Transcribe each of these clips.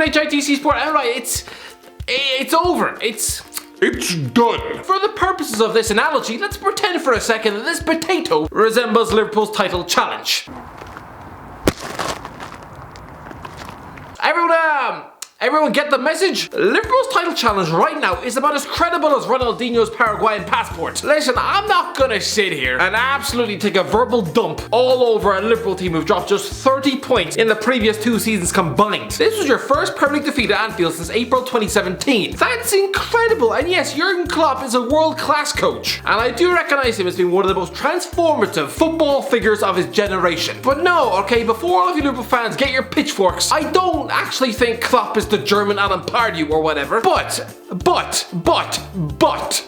on HITC Sport Outright. It's over. It's done. For the purposes of this analogy, let's pretend for a second that this potato resembles Liverpool's title challenge. Everyone get the message? Liverpool's title challenge right now is about as credible as Ronaldinho's Paraguayan passport. Listen, I'm not gonna sit here and absolutely take a verbal dump all over a Liverpool team who've dropped just 30 points in the previous 2 seasons combined. This was your first Premier League defeat at Anfield since April 2017. That's incredible, and yes, Jurgen Clop is a world-class coach, and I do recognise him as being one of the most transformative football figures of his generation. But no, okay, before all of you Liverpool fans get your pitchforks, I don't actually think Klopp is the German Alan Pardew or whatever, but,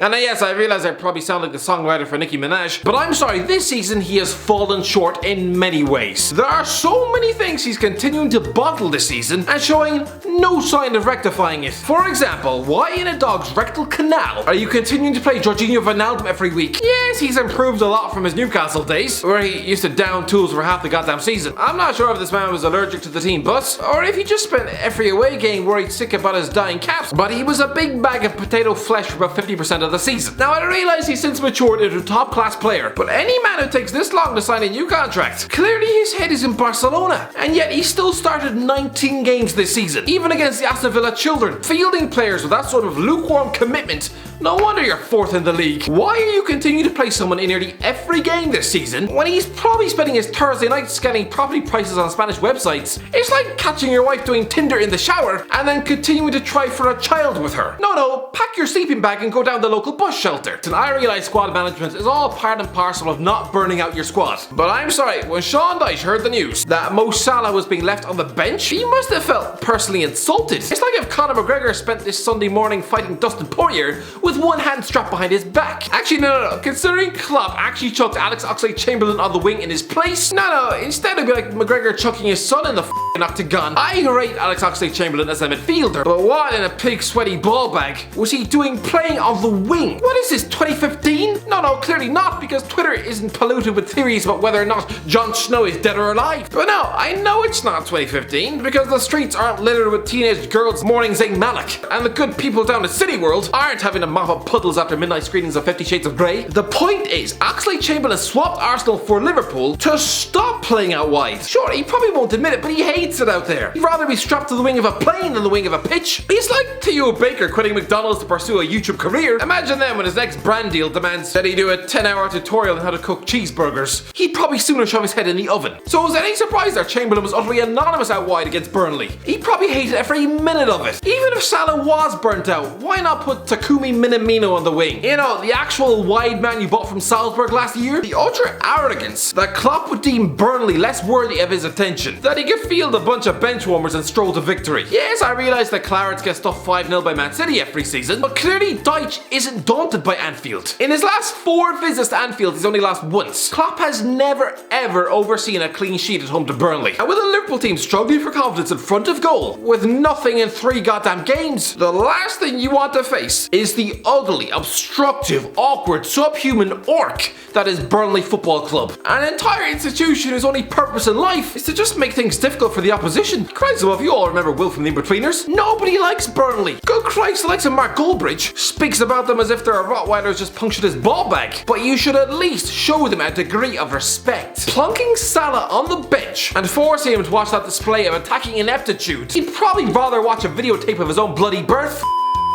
and yes, I realize I probably sound like the songwriter for Nicki Minaj, but I'm sorry, this season he has fallen short in many ways. There are so many things he's continuing to bottle this season and showing no sign of rectifying it. For example, why in a dog's rectal canal are you continuing to play Jorginho Wijnaldum every week? Yes, he's improved a lot from his Newcastle days, where he used to down tools for half the goddamn season. I'm not sure if this man was allergic to the team bus, or if he just spent every away game worried sick about his dying caps, but he was a big bag of potato flesh for about 50% of the season. Now I realise he's since matured into a top class player, but any man who takes this long to sign a new contract, clearly his head is in Barcelona, and yet he still started 19 games this season, even against the Aston Villa children. Fielding players with that sort of lukewarm commitment, no wonder you're 4th in the league. Why are you continuing to play someone in nearly every game this season when he's probably spending his Thursday night scanning property prices on Spanish websites? It's like catching your wife doing Tinder in the shower and then continuing to try for a child with her. No, pack your sleeping bag and go down the local bus shelter. And I realise squad management is all part and parcel of not burning out your squad. But I'm sorry, when Sean Dyche heard the news that Mo Salah was being left on the bench, he must have felt personally insulted. It's like if Conor McGregor spent this Sunday morning fighting Dustin Poirier with one hand strapped behind his back. Actually, no. Considering Klopp actually chucked Alex Oxlade-Chamberlain on the wing in his place, no, instead it'd be like McGregor chucking his son in the f***ing octagon. I rate Alex Oxlade-Chamberlain as a midfielder, but what in a pig sweaty ball bag was he doing playing on the wing? What is this, 2015? No, clearly not, because Twitter isn't polluted with theories about whether or not Jon Snow is dead or alive. But no, I know it's not 2015, because the streets aren't littered with teenage girls mourning Zayn Malik, and the good people down at City World aren't having to mop up puddles after midnight screenings of 50 Shades of Grey. The point is, Oxlade-Chamberlain swapped Arsenal for Liverpool to stop playing out wide. Sure, he probably won't admit it, but he hates it out there. He'd rather be strapped to the wing of a plane than the wing of a pitch. He's like Theo Baker quitting McDonald's to pursue a YouTube career. Imagine then when his next brand deal demands that he do a 10-hour tutorial on how to cook cheeseburgers. He'd probably sooner shove his head in the oven. So was it any surprise that Chamberlain was utterly anonymous out wide against Burnley? He probably hated every minute of it. Even if Salah was burnt out, why not put Takumi Minamino on the wing? You know, the actual wide man you bought from Salzburg last year? The utter arrogance that Klopp would deem Burnley less worthy of his attention, that he could field a bunch of bench warmers and stroll to victory. Yes, I realise that Clarets get stuffed 5-0 by Man City every season, but clearly Dyche isn't daunted by Anfield. In his last 4 visits to Anfield, he's only lost once. Klopp has never ever overseen a clean sheet at home to Burnley. And with a Liverpool team struggling for confidence in front of goal, with nothing in 3 goddamn games, the last thing you want to face is the ugly, obstructive, awkward, subhuman orc that is Burnley Football Club. An entire institution whose only purpose in life is to just make things difficult for the opposition. Christ above, you all remember Will from the Inbetweeners. Nobody likes Burnley. Good Christ, the likes of Mark Goldbridge speaks about them as if they're a Rottweiler who's just punctured his ball bag. But you should at least show them a degree of respect. Plunking Salah on the bench and forcing him to watch that display of attacking ineptitude, he'd probably rather watch a videotape of his own bloody birth.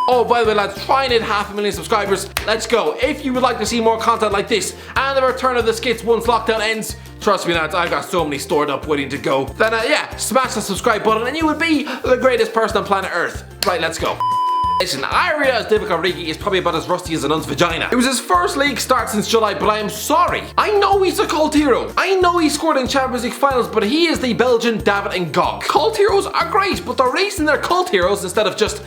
Oh, by the way, lads, try and hit 500,000 subscribers. Let's go. If you would like to see more content like this and the return of the skits once lockdown ends, trust me, lads, I've got so many stored up waiting to go. Then, smash the subscribe button and you would be the greatest person on planet Earth. Right, let's go. Listen, I realise Divock Origi is probably about as rusty as a nun's vagina. It was his first league start since July, but I am sorry. I know he's a cult hero. I know he scored in Champions League finals, but he is the Belgian David Ngog. Cult heroes are great, but the reason they're cult heroes instead of just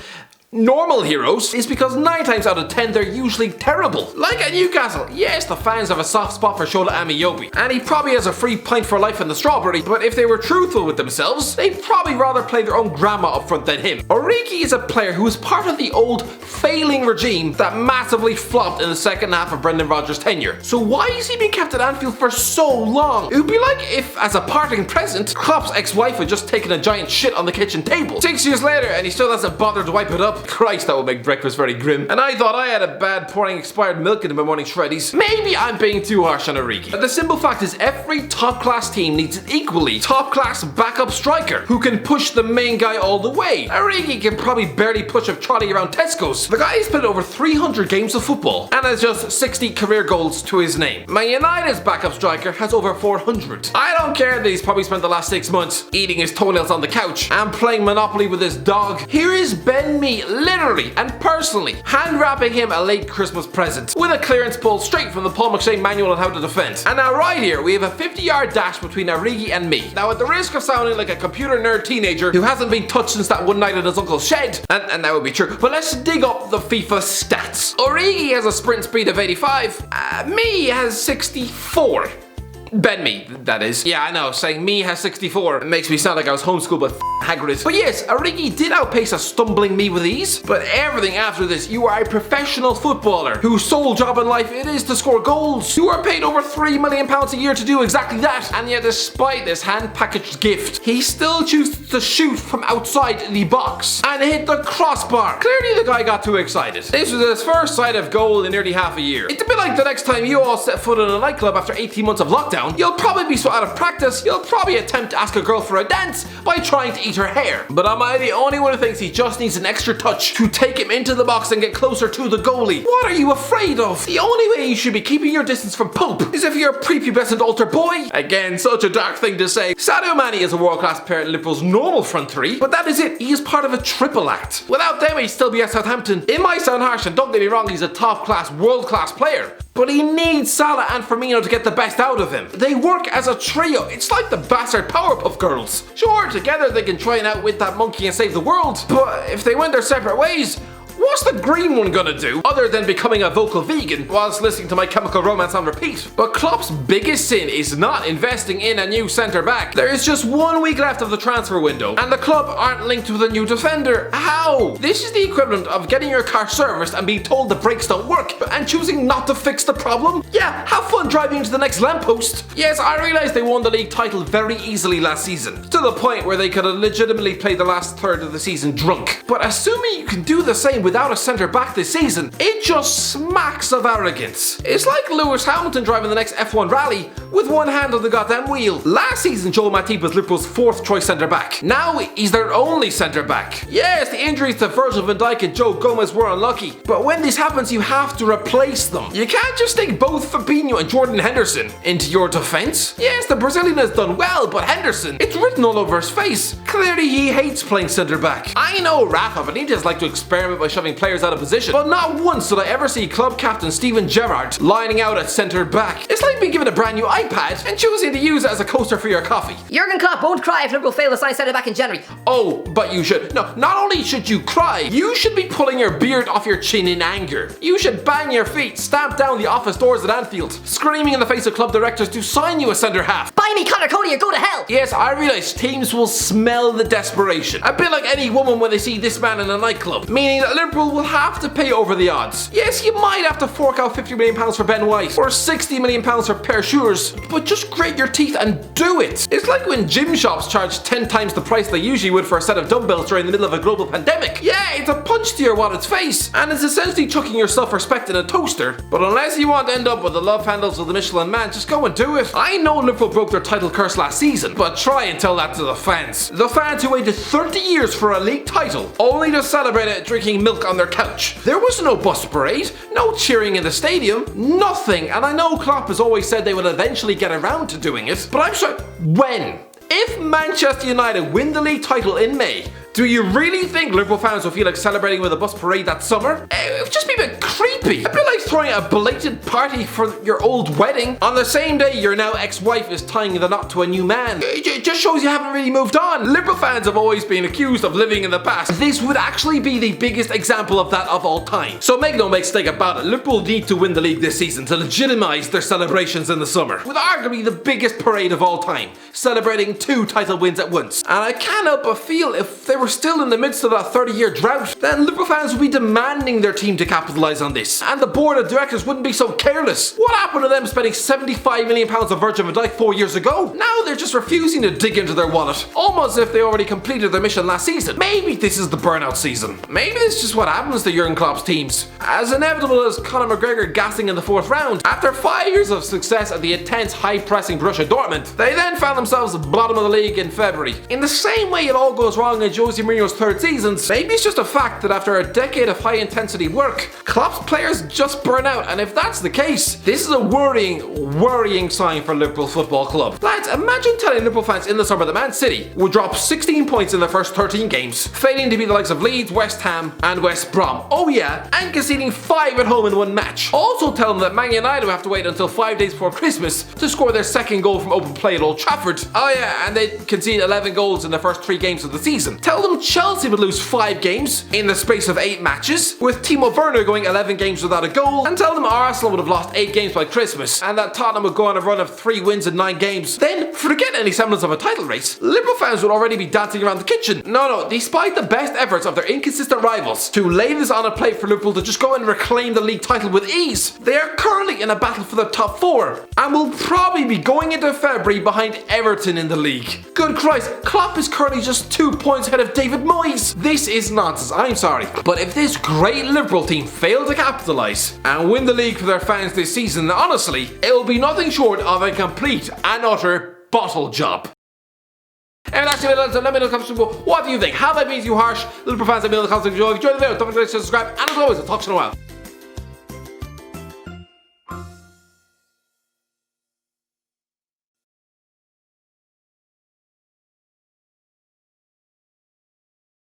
normal heroes is because 9 times out of 10 they're usually terrible. Like at Newcastle, yes, the fans have a soft spot for Shola Ameobi, and he probably has a free pint for life in the strawberry, but if they were truthful with themselves, they'd probably rather play their own grandma up front than him. Origi is a player who is part of the old failing regime that massively flopped in the second half of Brendan Rodgers' tenure. So why is he being kept at Anfield for so long? It would be like if, as a parting present, Klopp's ex-wife had just taken a giant shit on the kitchen table. 6 years later and he still hasn't bothered to wipe it up. Christ, that would make breakfast very grim. And I thought I had a bad pouring expired milk into my morning shreddies. Maybe I'm being too harsh on Origi. But the simple fact is every top class team needs an equally top class backup striker who can push the main guy all the way. Origi can probably barely push a trolley around Tesco's. The guy has played over 300 games of football and has just 60 career goals to his name. Man United's backup striker has over 400. I don't care that he's probably spent the last 6 months eating his toenails on the couch and playing Monopoly with his dog. Here is Ben Mee literally and personally hand wrapping him a late Christmas present with a clearance pulled straight from the Paul McShane manual on how to defend. And now right here we have a 50-yard dash between Origi and me. Now at the risk of sounding like a computer nerd teenager who hasn't been touched since that one night in his uncle's shed, and that would be true, but let's dig up the FIFA stats. Origi has a sprint speed of 85, me has 64. Ben Mee, that is. Yeah, I know, saying me has 64. It makes me sound like I was homeschooled by Hagrid. But yes, Origi did outpace a stumbling me with ease. But everything after this, you are a professional footballer whose sole job in life it is to score goals. You are paid over £3 million a year to do exactly that. And yet despite this hand-packaged gift, he still chooses to shoot from outside the box and hit the crossbar. Clearly the guy got too excited. This was his first sight of goal in nearly half a year. It's a bit like the next time you all set foot in a nightclub after 18 months of lockdown. You'll probably be so out of practice, you'll probably attempt to ask a girl for a dance by trying to eat her hair. But am I the only one who thinks he just needs an extra touch to take him into the box and get closer to the goalie? What are you afraid of? The only way you should be keeping your distance from Pope is if you're a prepubescent altar boy. Again, such a dark thing to say. Sadio Mane is a world-class player in Liverpool's normal front three, but that is it. He is part of a triple act. Without them, he'd still be at Southampton. It might sound harsh, and don't get me wrong, he's a top-class, world-class player. But he needs Salah and Firmino to get the best out of him. They work as a trio. It's like the bastard Powerpuff Girls. Sure, together they can try and outwit that monkey and save the world. But if they went their separate ways, what's the green one gonna do other than becoming a vocal vegan whilst listening to My Chemical Romance on repeat? But Klopp's biggest sin is not investing in a new centre back. There is just 1 week left of the transfer window and the club aren't linked with a new defender. How? This is the equivalent of getting your car serviced and being told the brakes don't work and choosing not to fix the problem. Yeah, have fun driving into the next lamppost. Yes, I realise they won the league title very easily last season, to the point where they could have legitimately played the last third of the season drunk. But assuming you can do the same without a centre back this season, it just smacks of arrogance. It's like Lewis Hamilton driving the next F1 rally with one hand on the goddamn wheel. Last season, Joel Matip was Liverpool's 4th choice centre back. Now he's their only centre back. Yes, the injuries to Virgil van Dijk and Joe Gomez were unlucky, but when this happens, you have to replace them. You can't just take both Fabinho and Jordan Henderson into your defence. Yes, the Brazilian has done well, but Henderson, it's written all over his face. Clearly he hates playing centre back. I know Rafa Benitez likes to experiment by shoving players out of position, but not once did I ever see club captain Steven Gerrard lining out at centre back. It's like being given a brand new iPad and choosing to use it as a coaster for your coffee. Jurgen Clop won't cry if Liverpool fail to sign centre back in January. Oh, but you should. No, not only should you cry, you should be pulling your beard off your chin in anger. You should bang your feet, stamp down the office doors at Anfield, screaming in the face of club directors to sign you a centre half. Buy me Connor Cody or go to hell! Yes, I realise teams will smell the desperation. A bit like any woman when they see this man in a nightclub, meaning that Liverpool will have to pay over the odds. Yes, you might have to fork out £50 million for Ben White or £60 million for Per Shoes, but just grate your teeth and do it. It's like when gym shops charge 10 times the price they usually would for a set of dumbbells during the middle of a global pandemic. Yeah, it's a punch to your wallet's face, and it's essentially chucking your self-respect in a toaster. But unless you want to end up with the love handles of the Michelin Man, just go and do it. I know Liverpool broke their title curse last season, but try and tell that to the fans. The fans who waited 30 years for a league title, only to celebrate it drinking milk on their couch. There was no bus parade, no cheering in the stadium, nothing. And I know Klopp has always said they would eventually get around to doing it, but I'm sorry, when? If Manchester United win the league title in May, Do you really think Liverpool fans will feel like celebrating with a bus parade that summer? It would just be a bit creepy. A bit like throwing a belated party for your old wedding on the same day your now ex-wife is tying the knot to a new man. It just shows you haven't really moved on. Liverpool fans have always been accused of living in the past. This would actually be the biggest example of that of all time. So make no mistake about it, Liverpool need to win the league this season to legitimise their celebrations in the summer, with arguably the biggest parade of all time, celebrating 2 title wins at once. And I can't help but feel if they were still in the midst of that 30-year drought, then Liverpool fans would be demanding their team to capitalise on this, and the board of directors wouldn't be so careless. What happened to them spending £75 million on Virgil van Dijk 4 years ago? Now they're just refusing to dig into their wallet, almost as if they already completed their mission last season. Maybe this is the burnout season. Maybe this is just what happens to Jurgen Klopp's teams. As inevitable as Conor McGregor gassing in the 4th round, after 5 years of success at the intense high-pressing Borussia Dortmund, they then found themselves bottom of the league in February. In the same way it all goes wrong in Jose Mourinho's 3rd seasons, maybe it's just a fact that after a decade of high-intensity work, Klopp's players just burn out, and if that's the case, this is a worrying sign for Liverpool Football Club. Lads, imagine telling Liverpool fans in the summer that Man City would drop 16 points in their first 13 games, failing to beat the likes of Leeds, West Ham and West Brom. Oh yeah, and conceding 5 at home in 1 match. Also tell them that Man United will have to wait until 5 days before Christmas to score their 2nd goal from open play at Old Trafford. Oh yeah, and they concede 11 goals in the first 3 games of the season. Tell them Chelsea would lose 5 games in the space of 8 matches, with Timo Werner going 11 games without a goal, and tell them Arsenal would have lost 8 games by Christmas, and that Tottenham would go on a run of 3 wins in 9 games. Then, forget any semblance of a title race. Liverpool fans would already be dancing around the kitchen. No, despite the best efforts of their inconsistent rivals to lay this on a plate for Liverpool to just go and reclaim the league title with ease, they are currently in a battle for the top 4, and will probably be going into February behind Everton in the league. Good Christ, Klopp is currently just 2 points ahead of David Moyes. This is nonsense, I'm sorry. But if this great Liverpool team fail to capitalise and win the league for their fans this season, honestly, it will be nothing short of a complete and utter bottle job. And that's it, let me know in the comments below, what do you think? Have I been too harsh? Liverpool fans, let me know in the comments below. If you enjoyed the video, don't forget to subscribe, and as always, I'll talk to you in a while.